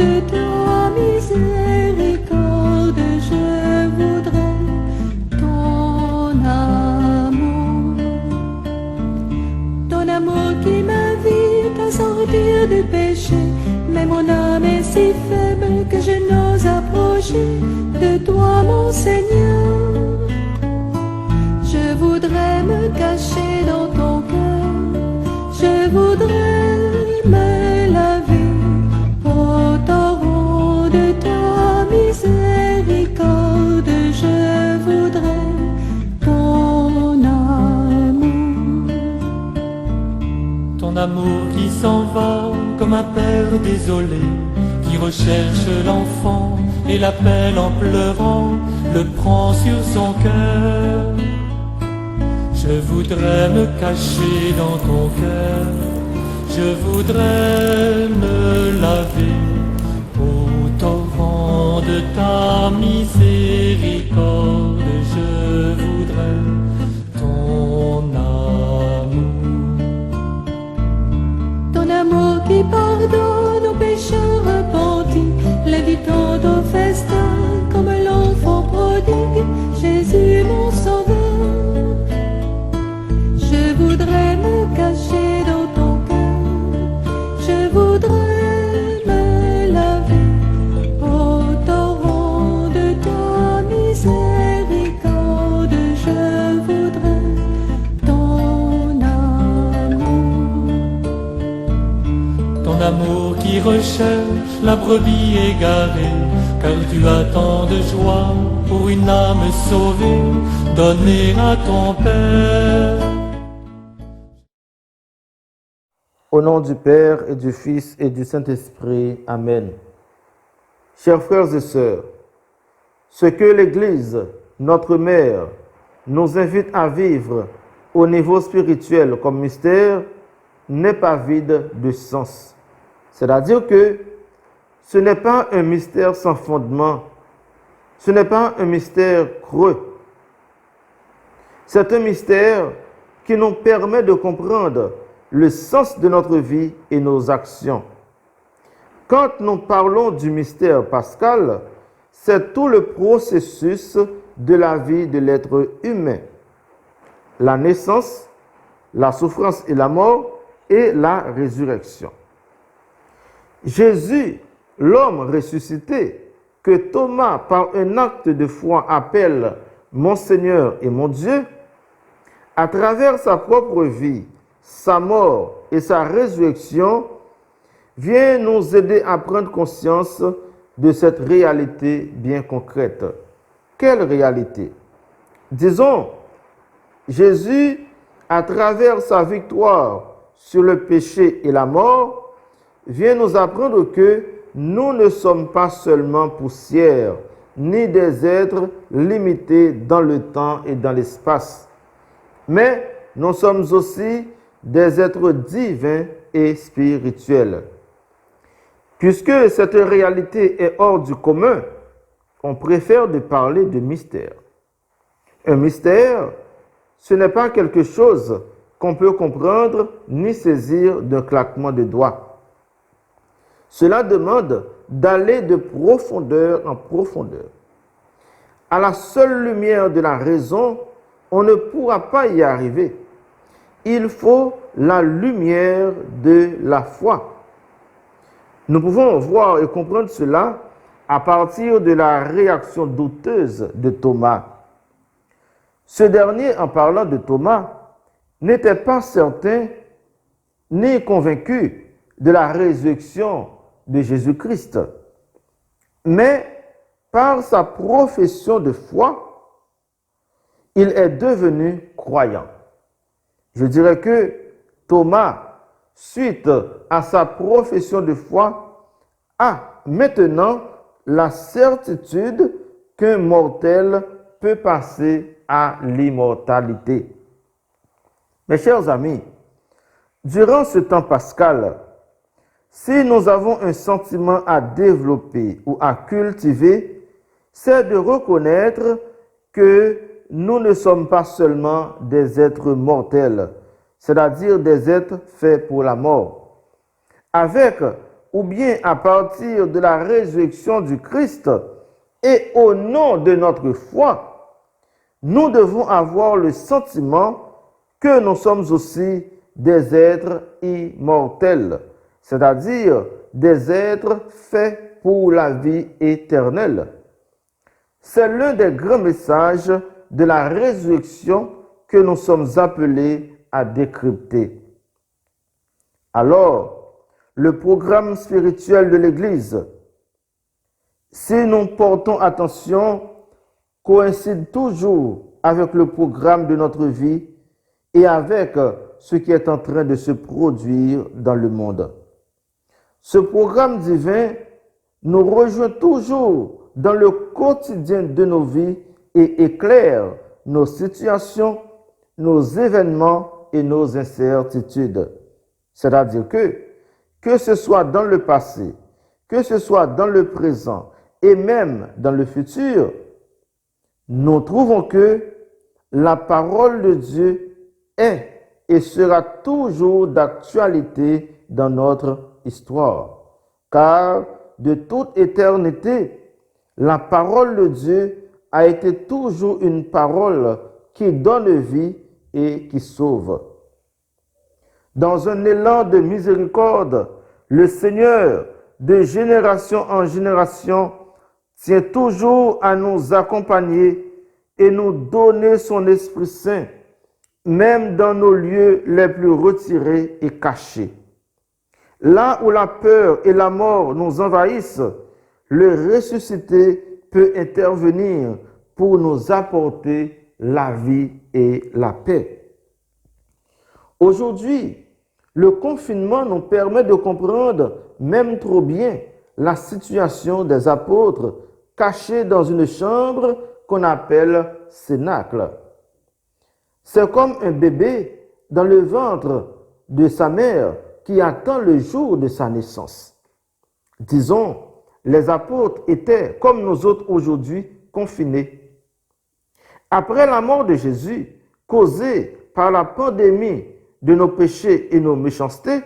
de ta miséricorde, je voudrais ton amour qui m'invite à sortir du péché. Mais mon âme est si faible que je n'ose approcher de toi, mon Seigneur. Je voudrais me cacher dans ton cœur, je voudrais me laver au torrent de ta miséricorde. Je voudrais ton amour qui s'en va comme un père désolé, qui recherche l'enfant et l'appelle en pleurant, le prend sur son cœur. Je voudrais me cacher dans ton cœur, je voudrais me laver au torrent de ta miséricorde. Je voudrais ton amour qui pardonne aux pécheurs repentis, l'invitant au festin comme l'enfant prodigue, Jésus mon sauveur. Je voudrais me cacher dans ton cœur, je voudrais me laver au torrent de ta miséricorde. Je voudrais ton amour qui recherche la brebis égarée, car tu as tant de joie pour une âme sauvée, donnée à ton Père. Au nom du Père et du Fils et du Saint-Esprit. Amen. Chers frères et sœurs, ce que l'Église, notre mère, nous invite à vivre au niveau spirituel comme mystère n'est pas vide de sens. C'est-à-dire que ce n'est pas un mystère sans fondement, ce n'est pas un mystère creux. C'est un mystère qui nous permet de comprendre le sens de notre vie et nos actions. Quand nous parlons du mystère pascal, c'est tout le processus de la vie de l'être humain. La naissance, la souffrance et la mort et la résurrection. Jésus, l'homme ressuscité, que Thomas, par un acte de foi, appelle mon Seigneur et mon Dieu, à travers sa propre vie, sa mort et sa résurrection, vient nous aider à prendre conscience de cette réalité bien concrète. Quelle réalité? Disons, Jésus, à travers sa victoire sur le péché et la mort, vient nous apprendre que nous ne sommes pas seulement poussière, ni des êtres limités dans le temps et dans l'espace, mais nous sommes aussi des êtres divins et spirituels. Puisque cette réalité est hors du commun, on préfère de parler de mystère. Un mystère, ce n'est pas quelque chose qu'on peut comprendre ni saisir d'un claquement de doigts. Cela demande d'aller de profondeur en profondeur. À la seule lumière de la raison, on ne pourra pas y arriver. Il faut la lumière de la foi. Nous pouvons voir et comprendre cela à partir de la réaction douteuse de Thomas. Ce dernier, en parlant de Thomas, n'était pas certain ni convaincu de la résurrection de Jésus-Christ. Mais par sa profession de foi, il est devenu croyant. Je dirais que Thomas, suite à sa profession de foi, a maintenant la certitude qu'un mortel peut passer à l'immortalité. Mes chers amis, durant ce temps pascal, si nous avons un sentiment à développer ou à cultiver, c'est de reconnaître que nous ne sommes pas seulement des êtres mortels, c'est-à-dire des êtres faits pour la mort. Avec ou bien à partir de la résurrection du Christ et au nom de notre foi, nous devons avoir le sentiment que nous sommes aussi des êtres immortels, c'est-à-dire des êtres faits pour la vie éternelle. C'est l'un des grands messages de la résurrection que nous sommes appelés à décrypter. Alors, le programme spirituel de l'Église, si nous portons attention, coïncide toujours avec le programme de notre vie et avec ce qui est en train de se produire dans le monde. Ce programme divin nous rejoint toujours dans le quotidien de nos vies et éclaire nos situations, nos événements et nos incertitudes. C'est-à-dire que ce soit dans le passé, que ce soit dans le présent et même dans le futur, nous trouvons que la parole de Dieu est et sera toujours d'actualité dans notre histoire. Car de toute éternité, la parole de Dieu a été toujours une parole qui donne vie et qui sauve. Dans un élan de miséricorde, le Seigneur, de génération en génération, tient toujours à nous accompagner et nous donner son Esprit Saint, même dans nos lieux les plus retirés et cachés. Là où la peur et la mort nous envahissent, le ressuscité peut intervenir pour nous apporter la vie et la paix. Aujourd'hui, le confinement nous permet de comprendre même trop bien la situation des apôtres cachés dans une chambre qu'on appelle cénacle. C'est comme un bébé dans le ventre de sa mère qui attend le jour de sa naissance. Disons, les apôtres étaient, comme nous autres aujourd'hui, confinés. Après la mort de Jésus, causée par la pandémie de nos péchés et nos méchancetés,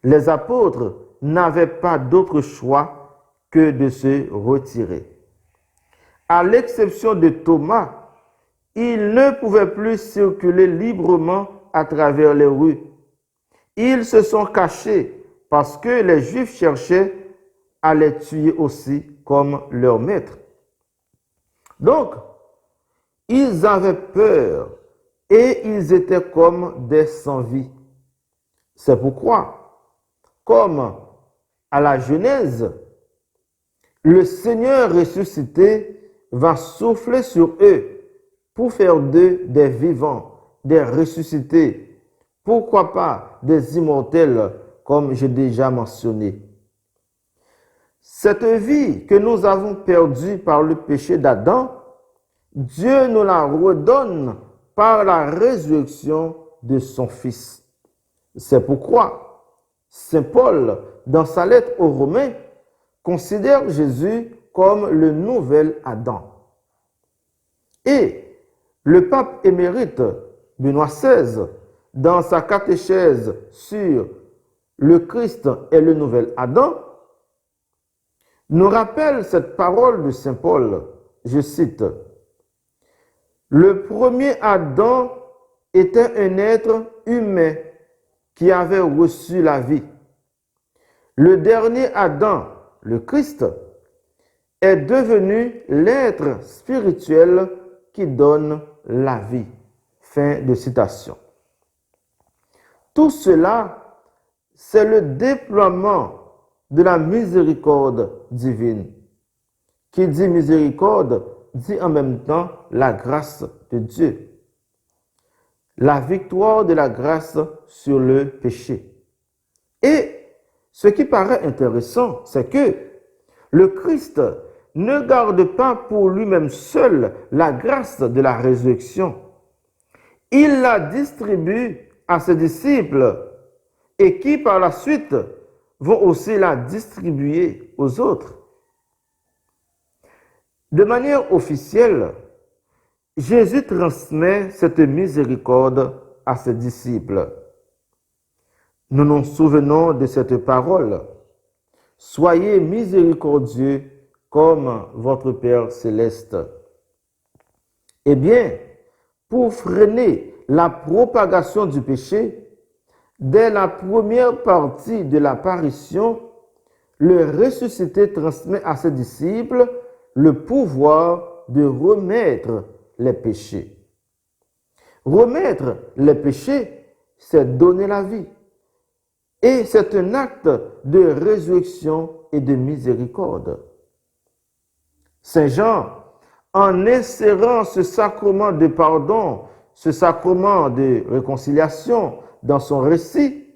les apôtres n'avaient pas d'autre choix que de se retirer. À l'exception de Thomas, ils ne pouvaient plus circuler librement à travers les rues. Ils se sont cachés parce que les Juifs cherchaient à les tuer aussi comme leur maître. Donc, ils avaient peur et ils étaient comme des sans-vie. C'est pourquoi, comme à la Genèse, le Seigneur ressuscité va souffler sur eux pour faire d'eux des vivants, des ressuscités, pourquoi pas des immortels, comme j'ai déjà mentionné. Cette vie que nous avons perdue par le péché d'Adam, Dieu nous la redonne par la résurrection de son Fils. C'est pourquoi Saint Paul, dans sa lettre aux Romains, considère Jésus comme le nouvel Adam. Et le pape émérite Benoît XVI, dans sa catéchèse sur le Christ et le nouvel Adam, nous rappelle cette parole de Saint Paul, je cite, « Le premier Adam était un être humain qui avait reçu la vie. Le dernier Adam, le Christ, est devenu l'être spirituel qui donne la vie. » Fin de citation. Tout cela, c'est le déploiement de la miséricorde divine. Qui dit miséricorde, dit en même temps la grâce de Dieu. La victoire de la grâce sur le péché. Et ce qui paraît intéressant, c'est que le Christ ne garde pas pour lui-même seul la grâce de la résurrection. Il la distribue à ses disciples et qui par la suite vont aussi la distribuer aux autres. De manière officielle, Jésus transmet cette miséricorde à ses disciples. Nous nous souvenons de cette parole. Soyez miséricordieux comme votre Père céleste. Eh bien, pour freiner la propagation du péché, dès la première partie de l'apparition, le ressuscité transmet à ses disciples le pouvoir de remettre les péchés. Remettre les péchés, c'est donner la vie. Et c'est un acte de résurrection et de miséricorde. Saint Jean, en insérant ce sacrement de pardon, ce sacrement de réconciliation dans son récit,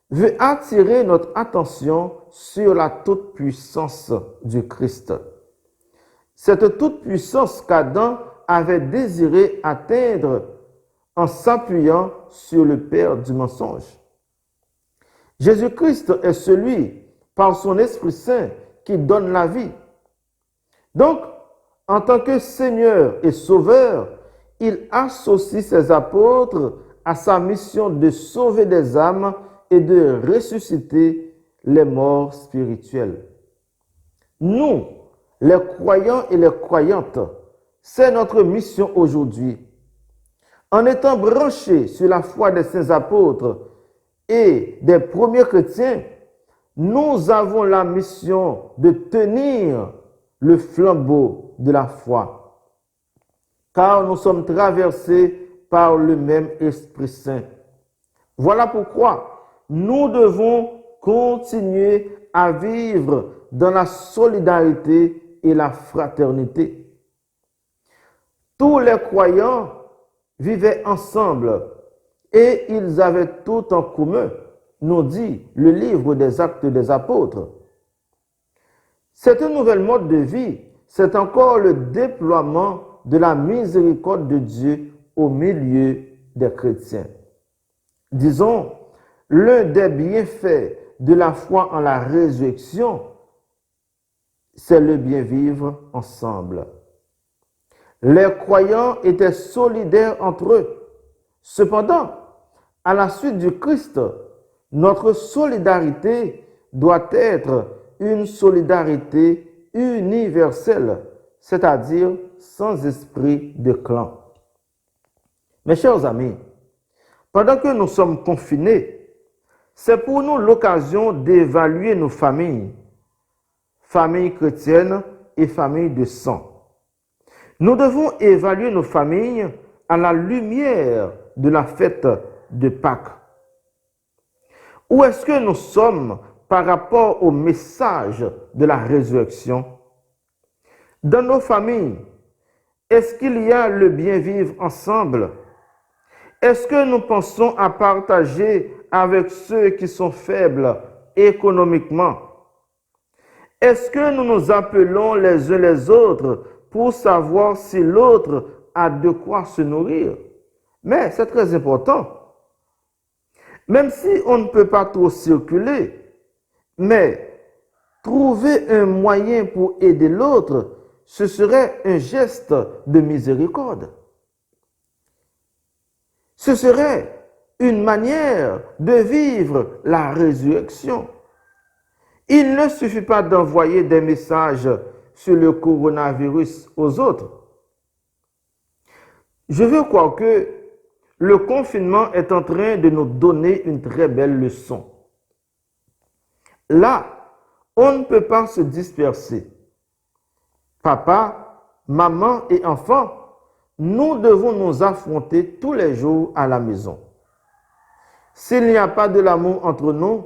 veut attirer notre attention sur la toute-puissance du Christ. Cette toute-puissance qu'Adam avait désiré atteindre en s'appuyant sur le père du mensonge. Jésus-Christ est celui, par son Esprit Saint, qui donne la vie. Donc, en tant que Seigneur et Sauveur, il associe ses apôtres à sa mission de sauver des âmes et de ressusciter les morts spirituels. Nous, les croyants et les croyantes, c'est notre mission aujourd'hui. En étant branchés sur la foi des saints apôtres et des premiers chrétiens, nous avons la mission de tenir le flambeau de la foi, car nous sommes traversés par le même Esprit Saint. Voilà pourquoi nous devons continuer à vivre dans la solidarité et la fraternité. Tous les croyants vivaient ensemble et ils avaient tout en commun, nous dit le livre des Actes des Apôtres. Cette nouvelle mode de vie, c'est encore le déploiement de la miséricorde de Dieu au milieu des chrétiens. Disons, l'un des bienfaits de la foi en la résurrection, c'est le bien vivre ensemble. Les croyants étaient solidaires entre eux. Cependant, à la suite du Christ, notre solidarité doit être une solidarité universelle, c'est-à-dire sans esprit de clan. Mes chers amis, pendant que nous sommes confinés, c'est pour nous l'occasion d'évaluer nos familles chrétiennes et familles de sang. Nous devons évaluer nos familles à la lumière de la fête de Pâques. Où est-ce que nous sommes par rapport au message de la résurrection? Dans nos familles, est-ce qu'il y a le bien vivre ensemble? Est-ce que nous pensons à partager avec ceux qui sont faibles économiquement? Est-ce que nous nous appelons les uns les autres pour savoir si l'autre a de quoi se nourrir? Mais c'est très important. Même si on ne peut pas trop circuler, mais trouver un moyen pour aider l'autre, ce serait un geste de miséricorde. Ce serait une manière de vivre la résurrection. Il ne suffit pas d'envoyer des messages sur le coronavirus aux autres. Je veux croire que le confinement est en train de nous donner une très belle leçon. Là, on ne peut pas se disperser. Papa, maman et enfants, nous devons nous affronter tous les jours à la maison. S'il n'y a pas de l'amour entre nous,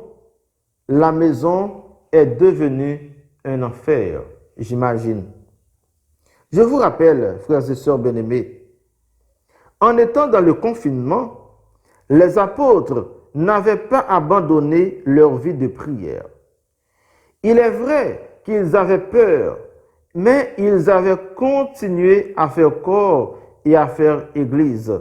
la maison est devenue un enfer, j'imagine. Je vous rappelle, frères et sœurs bien-aimés, en étant dans le confinement, les apôtres n'avaient pas abandonné leur vie de prière. Il est vrai qu'ils avaient peur, mais ils avaient continué à faire corps et à faire église.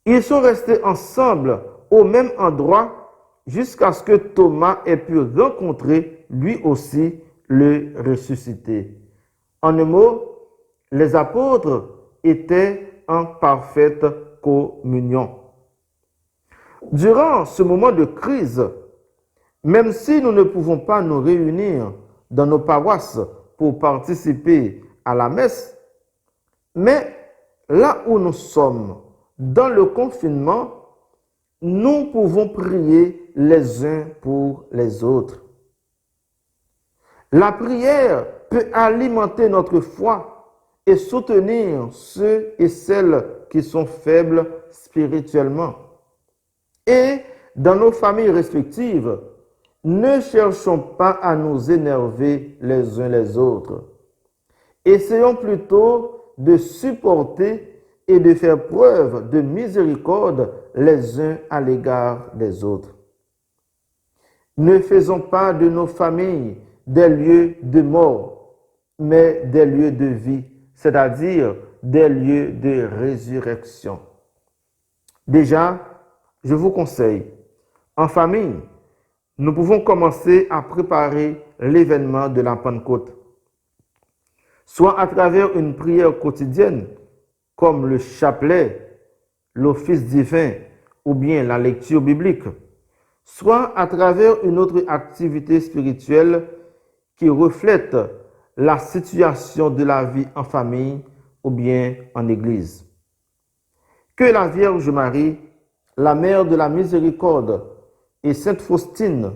Ils sont restés ensemble au même endroit jusqu'à ce que Thomas ait pu rencontrer lui aussi le ressuscité. En un mot, les apôtres étaient en parfaite communion. Durant ce moment de crise, Même si nous ne pouvons pas nous réunir dans nos paroisses pour participer à la messe, mais là où nous sommes, dans le confinement, nous pouvons prier les uns pour les autres. La prière peut alimenter notre foi et soutenir ceux et celles qui sont faibles spirituellement. Et dans nos familles respectives, ne cherchons pas à nous énerver les uns les autres. Essayons plutôt de supporter et de faire preuve de miséricorde les uns à l'égard des autres. Ne faisons pas de nos familles des lieux de mort, mais des lieux de vie, c'est-à-dire des lieux de résurrection. Déjà, je vous conseille, en famille, nous pouvons commencer à préparer l'événement de la Pentecôte, soit à travers une prière quotidienne, comme le chapelet, l'office divin ou bien la lecture biblique, soit à travers une autre activité spirituelle qui reflète la situation de la vie en famille ou bien en église. Que la Vierge Marie, la Mère de la Miséricorde, et Sainte Faustine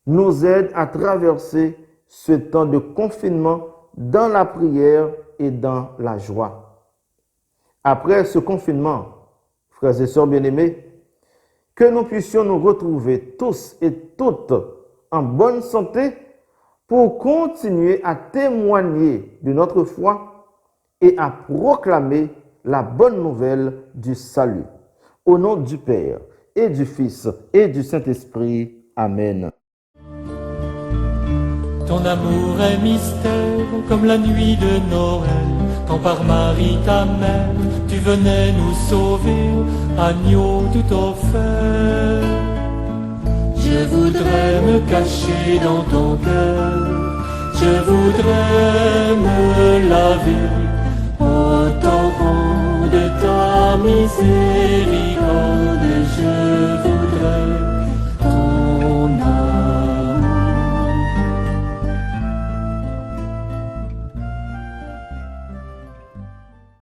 nous aident à traverser ce temps de confinement dans la prière et dans la joie. Après ce confinement, frères et sœurs bien-aimés, que nous puissions nous retrouver tous et toutes en bonne santé pour continuer à témoigner de notre foi et à proclamer la bonne nouvelle du salut. Au nom du Père, et du Fils, et du Saint-Esprit. Amen. Ton amour est mystère comme la nuit de Noël, quand par Marie ta mère, tu venais nous sauver, agneau tout offert. Je voudrais me cacher dans ton cœur, je voudrais me laver au torrent de ta miséricorde.